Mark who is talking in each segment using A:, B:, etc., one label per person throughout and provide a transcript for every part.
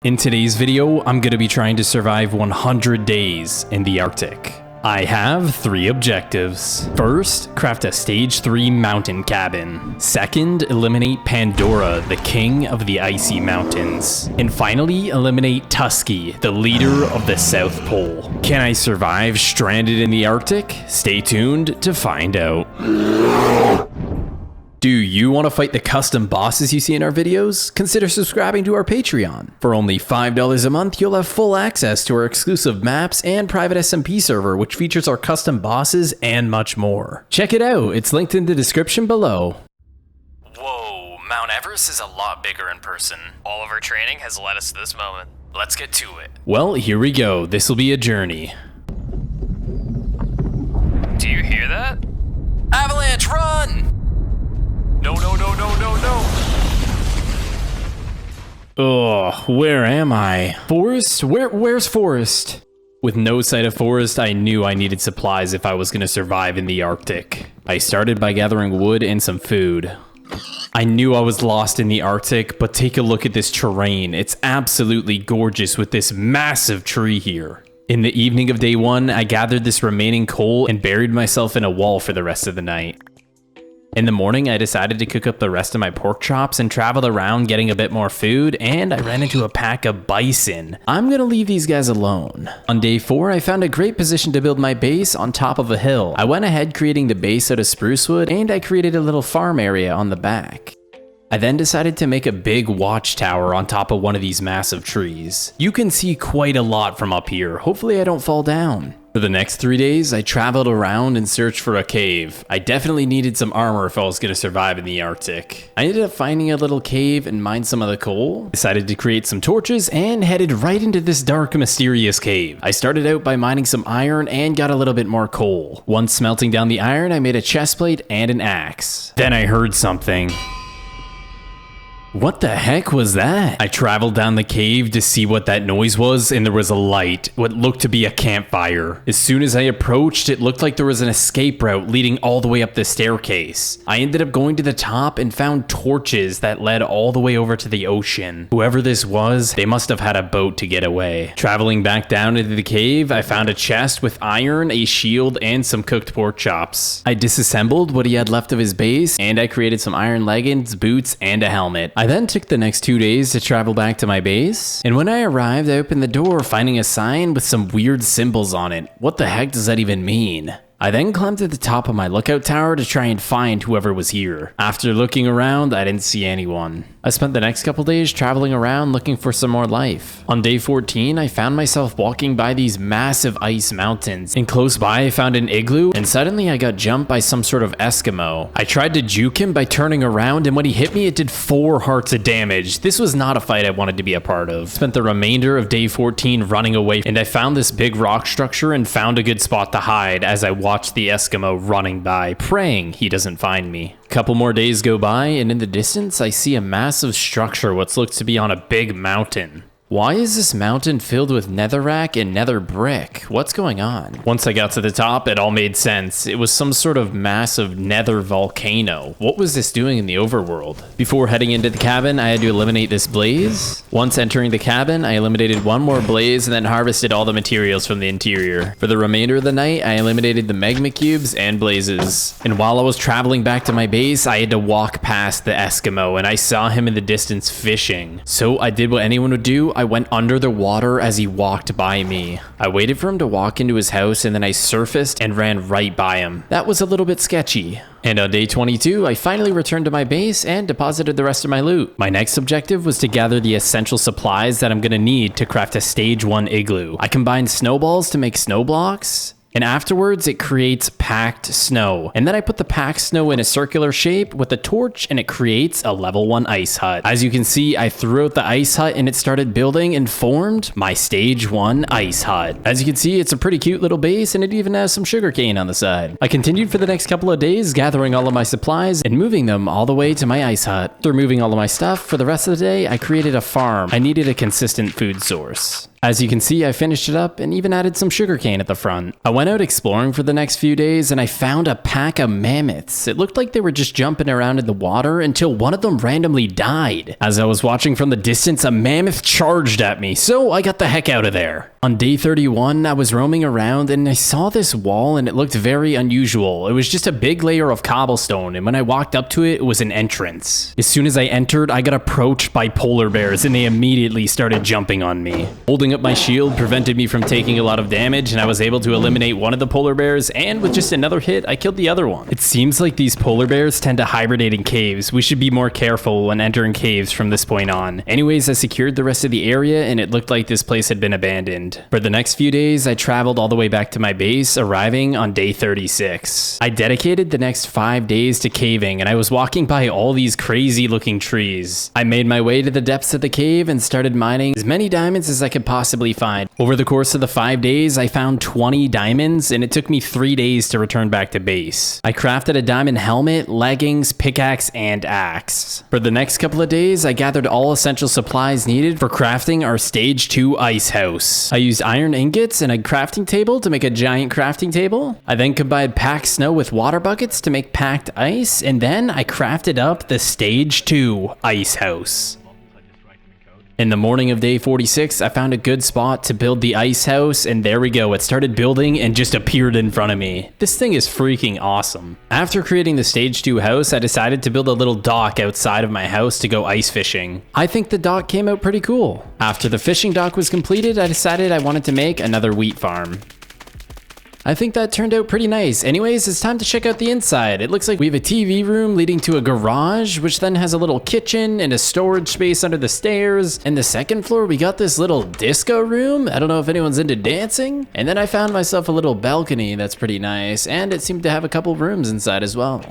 A: In today's video, I'm going to be trying to survive 100 days in the Arctic. I have 3 objectives. First, craft a stage 3 mountain cabin. Second, eliminate Pandora, the king of the icy mountains. And finally, eliminate Tusky, the leader of the South Pole. Can I survive stranded in the Arctic? Stay tuned to find out. Do you want to fight the custom bosses you see in our videos? Consider subscribing to our Patreon. For only $5 a month, you'll have full access to our exclusive maps and private SMP server, which features our custom bosses and much more. Check it out, it's linked in the description below. Whoa, Mount Everest is a lot bigger in person.
B: All of our training has led us to this moment.
A: Let's get to it. Well, here we go. This will be a journey.
B: Do you hear that?
A: Avalanche, run!
B: No, no, no, no, no, no.
A: Ugh, where am I? Forest? Where's Forest? With no sight of Forest, I knew I needed supplies if I was going to survive in the Arctic. I started by gathering wood and some food. I knew I was lost in the Arctic, but take a look at this terrain. It's absolutely gorgeous with this massive tree here. In the evening of day 1, I gathered this remaining coal and buried myself in a wall for the rest of the night. In the morning, I decided to cook up the rest of my pork chops and traveled around getting a bit more food, and I ran into a pack of bison. I'm gonna leave these guys alone. On day 4, I found a great position to build my base on top of a hill. I went ahead creating the base out of spruce wood, and I created a little farm area on the back. I then decided to make a big watchtower on top of one of these massive trees. You can see quite a lot from up here. Hopefully I don't fall down. For the next 3 days, I traveled around and searched for a cave. I definitely needed some armor if I was going to survive in the Arctic. I ended up finding a little cave and mined some of the coal, decided to create some torches, and headed right into this dark, mysterious cave. I started out by mining some iron and got a little bit more coal. Once smelting down the iron, I made a chestplate and an axe. Then I heard something. What the heck was that? I traveled down the cave to see what that noise was, and there was a light, what looked to be a campfire. As soon as I approached, it looked like there was an escape route leading all the way up the staircase. I ended up going to the top and found torches that led all the way over to the ocean. Whoever this was, they must have had a boat to get away. Traveling back down into the cave, I found a chest with iron, a shield, and some cooked pork chops. I disassembled what he had left of his base, and I created some iron leggings, boots, and a helmet. I then took the next 2 days to travel back to my base, and when I arrived, I opened the door, finding a sign with some weird symbols on it. What the heck does that even mean? I then climbed to the top of my lookout tower to try and find whoever was here. After looking around, I didn't see anyone. I spent the next couple days traveling around looking for some more life. On day 14, I found myself walking by these massive ice mountains, and close by I found an igloo, and suddenly I got jumped by some sort of Eskimo. I tried to juke him by turning around, and when he hit me, it did 4 hearts of damage. This was not a fight I wanted to be a part of. Spent the remainder of day 14 running away, and I found this big rock structure and found a good spot to hide as I watched the Eskimo running by, praying he doesn't find me. Couple more days go by, and in the distance, I see a massive structure what looks to be on a big mountain. Why is this mountain filled with netherrack and nether brick? What's going on? Once I got to the top, it all made sense. It was some sort of massive nether volcano. What was this doing in the overworld? Before heading into the cabin, I had to eliminate this blaze. Once entering the cabin, I eliminated one more blaze and then harvested all the materials from the interior. For the remainder of the night, I eliminated the magma cubes and blazes. And while I was traveling back to my base, I had to walk past the Eskimo, and I saw him in the distance fishing. So I did what anyone would do. I went under the water as he walked by me. I waited for him to walk into his house, and then I surfaced and ran right by him. That was a little bit sketchy. And on day 22, I finally returned to my base and deposited the rest of my loot. My next objective was to gather the essential supplies that I'm gonna need to craft a stage 1 igloo. I combined snowballs to make snow blocks, and afterwards it creates packed snow. And then I put the packed snow in a circular shape with a torch, and it creates a level 1 ice hut. As you can see, I threw out the ice hut and it started building and formed my stage 1 ice hut. As you can see, it's a pretty cute little base, and it even has some sugarcane on the side. I continued for the next couple of days, gathering all of my supplies and moving them all the way to my ice hut. After moving all of my stuff, for the rest of the day, I created a farm. I needed a consistent food source. As you can see, I finished it up and even added some sugarcane at the front. I went out exploring for the next few days and I found a pack of mammoths. It looked like they were just jumping around in the water until one of them randomly died. As I was watching from the distance, a mammoth charged at me, so I got the heck out of there. On day 31, I was roaming around and I saw this wall and it looked very unusual. It was just a big layer of cobblestone, and when I walked up to it, it was an entrance. As soon as I entered, I got approached by polar bears and they immediately started jumping on me. Holding up my shield prevented me from taking a lot of damage, and I was able to eliminate one of the polar bears, and with just another hit, I killed the other one. It seems like these polar bears tend to hibernate in caves. We should be more careful when entering caves from this point on. Anyways, I secured the rest of the area and it looked like this place had been abandoned. For the next few days, I traveled all the way back to my base, arriving on day 36. I dedicated the next 5 days to caving, and I was walking by all these crazy looking trees. I made my way to the depths of the cave and started mining as many diamonds as I could possibly find. Over the course of the 5 days, I found 20 diamonds, and it took me 3 days to return back to base. I crafted a diamond helmet, leggings, pickaxe, and axe. For the next couple of days, I gathered all essential supplies needed for crafting our stage 2 ice house. I used iron ingots and a crafting table to make a giant crafting table. I then combined packed snow with water buckets to make packed ice, and then I crafted up the stage 2 ice house. In the morning of day 46, I found a good spot to build the ice house, and there we go. It started building and just appeared in front of me. This thing is freaking awesome. After creating the stage 2 house, I decided to build a little dock outside of my house to go ice fishing. I think the dock came out pretty cool. After the fishing dock was completed, I decided I wanted to make another wheat farm. I think that turned out pretty nice. Anyways, it's time to check out the inside. It looks like we have a TV room leading to a garage, which then has a little kitchen and a storage space under the stairs. And the second floor, we got this little disco room. I don't know if anyone's into dancing. And then I found myself a little balcony that's pretty nice, and it seemed to have a couple rooms inside as well.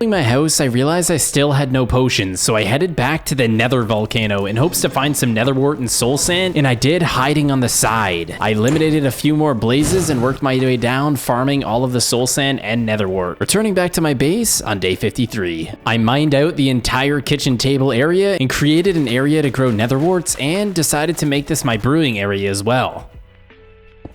A: In my house, I realized I still had no potions, so I headed back to the nether volcano in hopes to find some netherwort and soul sand, and I did, hiding on the side. I eliminated a few more blazes and worked my way down, farming all of the soul sand and netherwort. Returning back to my base on day 53. I mined out the entire kitchen table area and created an area to grow netherworts, and decided to make this my brewing area as well.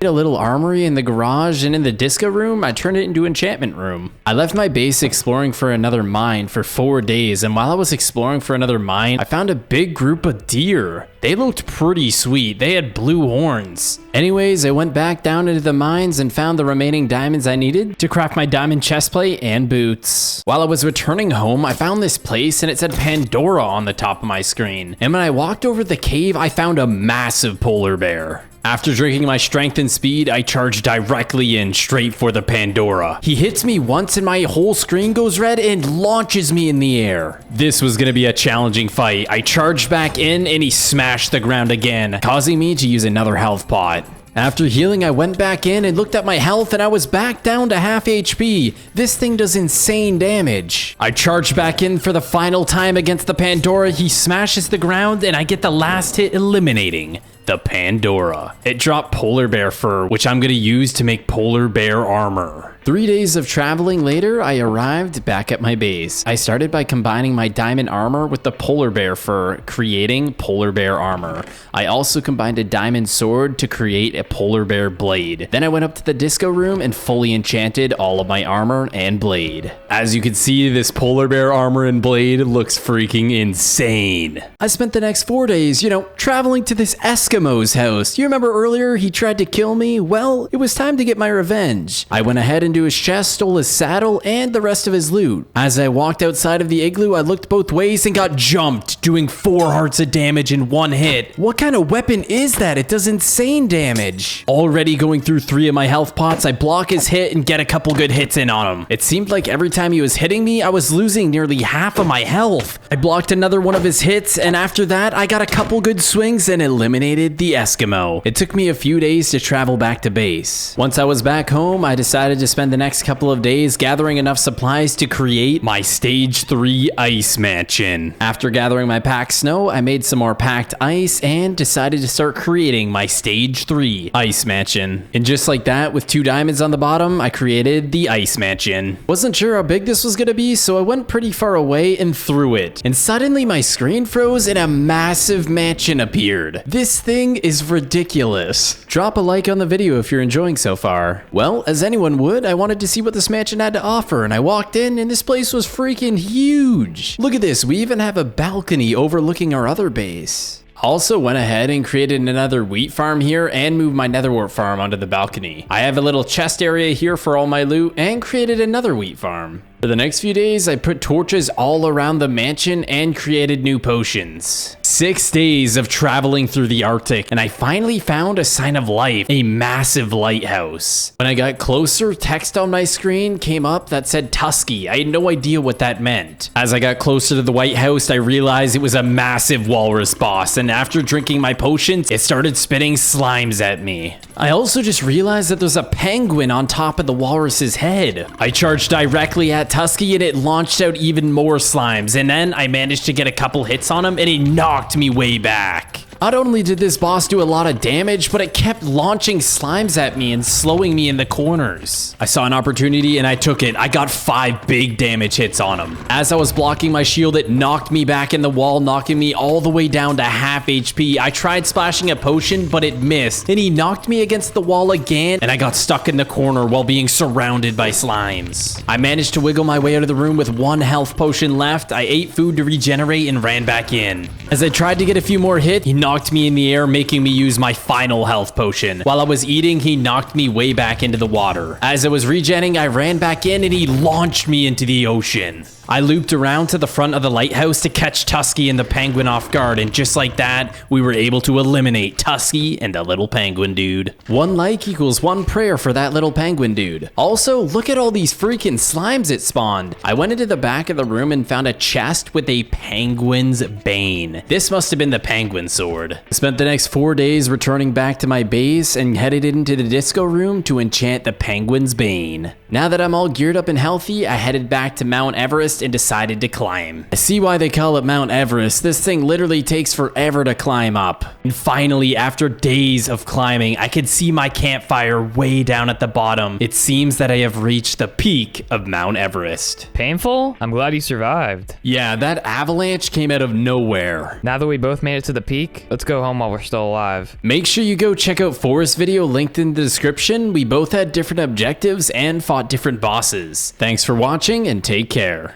A: A little armory in the garage, and in the disco room, I turned it into enchantment room. I left my base exploring for another mine for 4 days, and while I was exploring for another mine, I found a big group of deer. They looked pretty sweet. They had blue horns. Anyways, I went back down into the mines and found the remaining diamonds I needed to craft my diamond chestplate and boots. While I was returning home, I found this place and it said Pandora on the top of my screen. And when I walked over the cave, I found a massive polar bear. After drinking my strength and speed, I charged directly in, straight for the Pandora. He hits me once and my whole screen goes red and launches me in the air. This was gonna be a challenging fight. I charged back in and he smashed the ground again, causing me to use another health pot. After healing, I went back in and looked at my health and I was back down to half HP. This thing does insane damage. I charged back in for the final time against the Pandora. He smashes the ground and I get the last hit, eliminating the Pandora. It dropped polar bear fur, which I'm gonna use to make polar bear armor. 3 days of traveling later, I arrived back at my base. I started by combining my diamond armor with the polar bear fur, creating polar bear armor. I also combined a diamond sword to create a polar bear blade. Then I went up to the disco room and fully enchanted all of my armor and blade. As you can see, this polar bear armor and blade looks freaking insane. I spent the next 4 days, traveling to this Eskimo's house. You remember earlier he tried to kill me? Well, it was time to get my revenge. I went ahead into his chest, stole his saddle, and the rest of his loot. As I walked outside of the igloo, I looked both ways and got jumped, doing 4 hearts of damage in 1 hit. What kind of weapon is that? It does insane damage. Already going through 3 of my health pots, I block his hit and get a couple good hits in on him. It seemed like every time he was hitting me, I was losing nearly half of my health. I blocked another one of his hits, and after that, I got a couple good swings and eliminated the Eskimo. It took me a few days to travel back to base. Once I was back home, I decided to spend spend the next couple of days gathering enough supplies to create my stage 3 ice mansion. After gathering my packed snow, I made some more packed ice and decided to start creating my stage 3 ice mansion. And just like that, with 2 diamonds on the bottom, I created the ice mansion. Wasn't sure how big this was gonna be, so I went pretty far away and threw it. And suddenly my screen froze and a massive mansion appeared. This thing is ridiculous. Drop a like on the video if you're enjoying so far. Well, as anyone would, I wanted to see what this mansion had to offer, and I walked in and this place was freaking huge. Look at this, we even have a balcony overlooking our other base. Also went ahead and created another wheat farm here and moved my netherwort farm onto the balcony. I have a little chest area here for all my loot and created another wheat farm. For the next few days, I put torches all around the mansion and created new potions. 6 days of traveling through the Arctic, and I finally found a sign of life, a massive lighthouse. When I got closer, text on my screen came up that said Tusky. I had no idea what that meant. As I got closer to the White House, I realized it was a massive walrus boss, and after drinking my potions, it started spitting slimes at me. I also just realized that there's a penguin on top of the walrus's head. I charged directly at Tusky and it launched out even more slimes, and then I managed to get a couple hits on him and he knocked me way back. Not only did this boss do a lot of damage, but it kept launching slimes at me and slowing me in the corners. I saw an opportunity and I took it. I got 5 big damage hits on him. As I was blocking my shield, it knocked me back in the wall, knocking me all the way down to half HP. I tried splashing a potion, but it missed. And he knocked me against the wall again, and I got stuck in the corner while being surrounded by slimes. I managed to wiggle my way out of the room with 1 health potion left. I ate food to regenerate and ran back in. As I tried to get a few more hits, he knocked me in the air, making me use my final health potion. While I was eating, he knocked me way back into the water. As I was regenning, I ran back in and he launched me into the ocean. I looped around to the front of the lighthouse to catch Tusky and the penguin off guard, and just like that, we were able to eliminate Tusky and the little penguin dude. 1 like equals 1 prayer for that little penguin dude. Also, look at all these freaking slimes it spawned. I went into the back of the room and found a chest with a penguin's bane. This must have been the penguin sword. I spent the next 4 days returning back to my base and headed into the disco room to enchant the penguin's bane. Now that I'm all geared up and healthy, I headed back to Mount Everest and decided to climb. I see why they call it Mount Everest. This thing literally takes forever to climb up. And finally, after days of climbing, I could see my campfire way down at the bottom. It seems that I have reached the peak of Mount Everest.
C: Painful? I'm glad you survived.
A: Yeah, that avalanche came out of nowhere.
C: Now that we both made it to the peak, let's go home while we're still alive.
A: Make sure you go check out Forrest's video linked in the description. We both had different objectives and fought different bosses. Thanks for watching and take care.